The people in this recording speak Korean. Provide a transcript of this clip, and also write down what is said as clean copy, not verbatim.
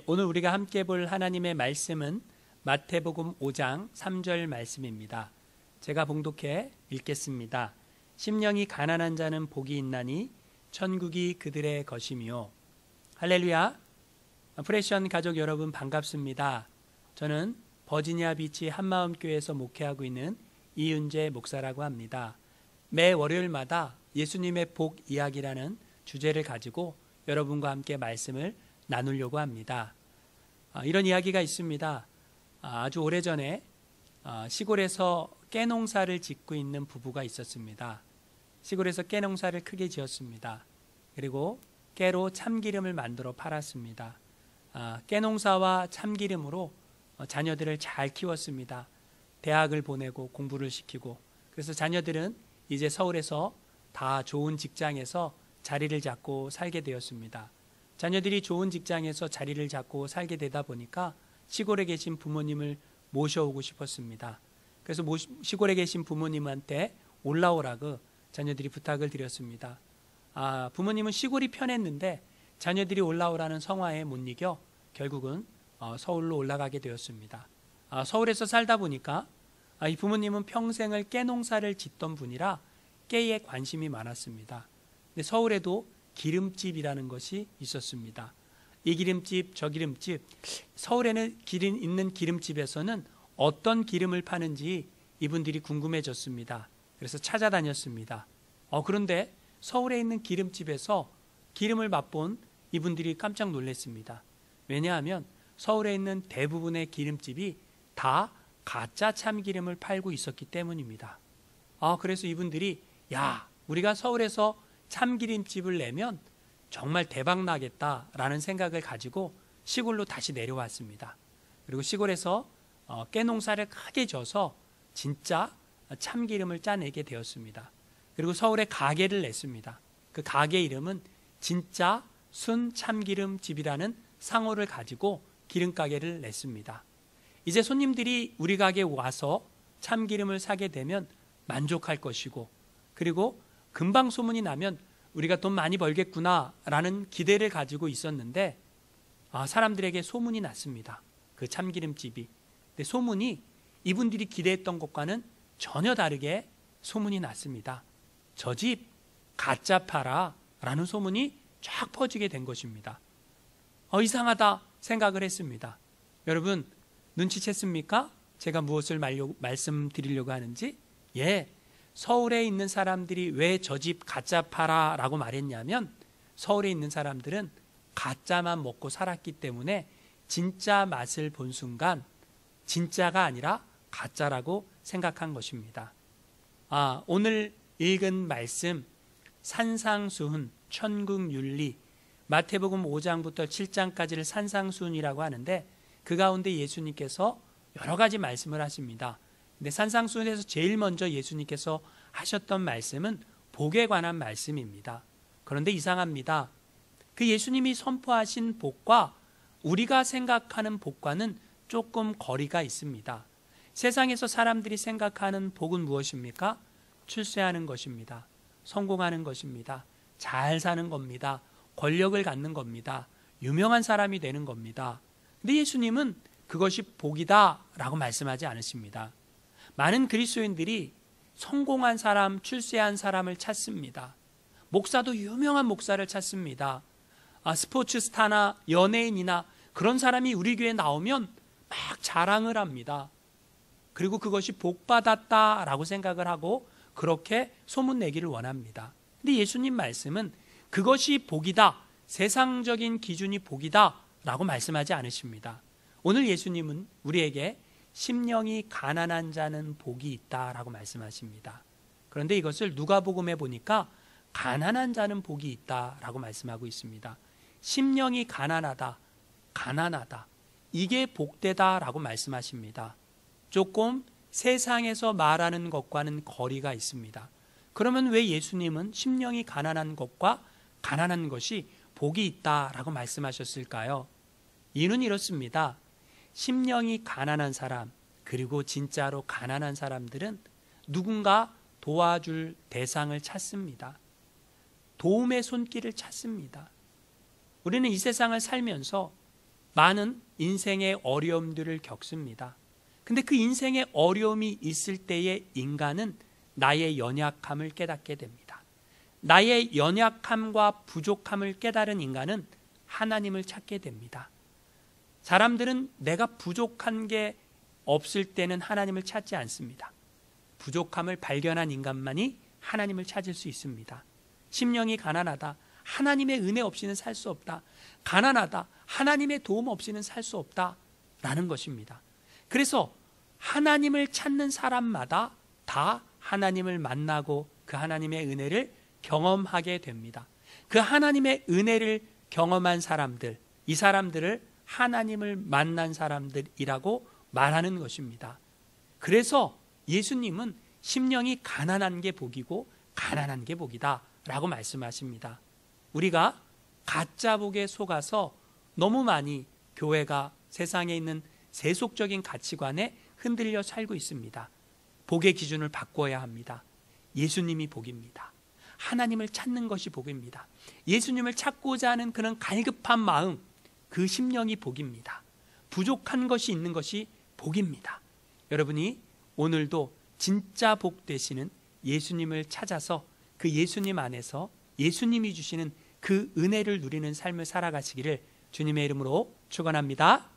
오늘 우리가 함께 볼 하나님의 말씀은 마태복음 5장 3절 말씀입니다. 제가 봉독해 읽겠습니다. 심령이 가난한 자는 복이 있나니 천국이 그들의 것이며. 할렐루야. 프레션 가족 여러분 반갑습니다. 저는 버지니아 비치 한마음교회에서 목회하고 있는 이윤재 목사라고 합니다. 매 월요일마다 예수님의 복 이야기라는 주제를 가지고 여러분과 함께 말씀을 나누려고 합니다. 이런 이야기가 있습니다. 아주 오래전에 시골에서 깨농사를 짓고 있는 부부가 있었습니다. 시골에서 깨농사를 크게 지었습니다. 그리고 깨로 참기름을 만들어 팔았습니다. 깨농사와 참기름으로 자녀들을 잘 키웠습니다. 대학을 보내고 공부를 시키고, 그래서 자녀들은 이제 서울에서 다 좋은 직장에서 자리를 잡고 살게 되었습니다. 자녀들이 좋은 직장에서 자리를 잡고 살게 되다 보니까 시골에 계신 부모님을 모셔오고 싶었습니다. 그래서 시골에 계신 부모님한테 올라오라고 자녀들이 부탁을 드렸습니다. 부모님은 시골이 편했는데 자녀들이 올라오라는 성화에 못 이겨 결국은 서울로 올라가게 되었습니다. 서울에서 살다 보니까 이 부모님은 평생을 깨농사를 짓던 분이라 깨에 관심이 많았습니다. 근데 서울에도 기름집이라는 것이 있었습니다. 이 기름집, 저 기름집, 서울에는 있는 기름집에서는 어떤 기름을 파는지 이분들이 궁금해졌습니다. 그래서 찾아다녔습니다. 그런데 서울에 있는 기름집에서 기름을 맛본 이분들이 깜짝 놀랐습니다. 왜냐하면 서울에 있는 대부분의 기름집이 다 가짜 참기름을 팔고 있었기 때문입니다. 그래서 이분들이 우리가 서울에서 참기름집을 내면 정말 대박 나겠다라는 생각을 가지고 시골로 다시 내려왔습니다. 그리고 시골에서 깨농사를 크게 져서 진짜 참기름을 짜내게 되었습니다. 그리고 서울에 가게를 냈습니다. 그 가게 이름은 진짜 순 참기름집이라는 상호를 가지고 기름가게를 냈습니다. 이제 손님들이 우리 가게에 와서 참기름을 사게 되면 만족할 것이고, 그리고 금방 소문이 나면 우리가 돈 많이 벌겠구나라는 기대를 가지고 있었는데 사람들에게 소문이 났습니다. 그 참기름집이. 근데 소문이 이분들이 기대했던 것과는 전혀 다르게 소문이 났습니다. 저 집 가짜 팔아 라는 소문이 쫙 퍼지게 된 것입니다. 이상하다 생각을 했습니다. 여러분 눈치챘습니까? 제가 무엇을 말씀드리려고 하는지? 서울에 있는 사람들이 왜 저 집 가짜 팔아 라고 말했냐면, 서울에 있는 사람들은 가짜만 먹고 살았기 때문에 진짜 맛을 본 순간 진짜가 아니라 가짜라고 생각한 것입니다. 오늘 읽은 말씀 산상수훈, 천국윤리, 마태복음 5장부터 7장까지를 산상수훈이라고 하는데, 그 가운데 예수님께서 여러 가지 말씀을 하십니다. 근데 산상수훈에서 제일 먼저 예수님께서 하셨던 말씀은 복에 관한 말씀입니다. 그런데 이상합니다. 그 예수님이 선포하신 복과 우리가 생각하는 복과는 조금 거리가 있습니다. 세상에서 사람들이 생각하는 복은 무엇입니까? 출세하는 것입니다. 성공하는 것입니다. 잘 사는 겁니다. 권력을 갖는 겁니다. 유명한 사람이 되는 겁니다. 근데 예수님은 그것이 복이다 라고 말씀하지 않으십니다. 많은 그리스도인들이 성공한 사람, 출세한 사람을 찾습니다. 목사도 유명한 목사를 찾습니다. 스포츠 스타나 연예인이나 그런 사람이 우리 교회에 나오면 막 자랑을 합니다. 그리고 그것이 복받았다라고 생각을 하고 그렇게 소문내기를 원합니다. 근데 예수님 말씀은 그것이 복이다, 세상적인 기준이 복이다 라고 말씀하지 않으십니다. 오늘 예수님은 우리에게 심령이 가난한 자는 복이 있다라고 말씀하십니다. 그런데 이것을 누가복음에 보니까 가난한 자는 복이 있다라고 말씀하고 있습니다. 심령이 가난하다, 이게 복되다라고 말씀하십니다. 조금 세상에서 말하는 것과는 거리가 있습니다. 그러면 왜 예수님은 심령이 가난한 것과 가난한 것이 복이 있다라고 말씀하셨을까요? 이유는 이렇습니다. 심령이 가난한 사람, 그리고 진짜로 가난한 사람들은 누군가 도와줄 대상을 찾습니다. 도움의 손길을 찾습니다. 우리는 이 세상을 살면서 많은 인생의 어려움들을 겪습니다. 근데 그 인생의 어려움이 있을 때에 인간은 나의 연약함을 깨닫게 됩니다. 나의 연약함과 부족함을 깨달은 인간은 하나님을 찾게 됩니다. 사람들은 내가 부족한 게 없을 때는 하나님을 찾지 않습니다. 부족함을 발견한 인간만이 하나님을 찾을 수 있습니다. 심령이 가난하다. 하나님의 은혜 없이는 살 수 없다. 가난하다. 하나님의 도움 없이는 살 수 없다. 라는 것입니다. 그래서 하나님을 찾는 사람마다 다 하나님을 만나고 그 하나님의 은혜를 경험하게 됩니다. 그 하나님의 은혜를 경험한 사람들, 이 사람들을 하나님을 만난 사람들이라고 말하는 것입니다. 그래서 예수님은 심령이 가난한 게 복이고 가난한 게 복이다 라고 말씀하십니다. 우리가 가짜 복에 속아서 너무 많이 교회가 세상에 있는 세속적인 가치관에 흔들려 살고 있습니다. 복의 기준을 바꿔야 합니다. 예수님이 복입니다. 하나님을 찾는 것이 복입니다. 예수님을 찾고자 하는 그런 갈급한 마음, 그 심령이 복입니다. 부족한 것이 있는 것이 복입니다. 여러분이 오늘도 진짜 복 되시는 예수님을 찾아서 그 예수님 안에서 예수님이 주시는 그 은혜를 누리는 삶을 살아가시기를 주님의 이름으로 축원합니다.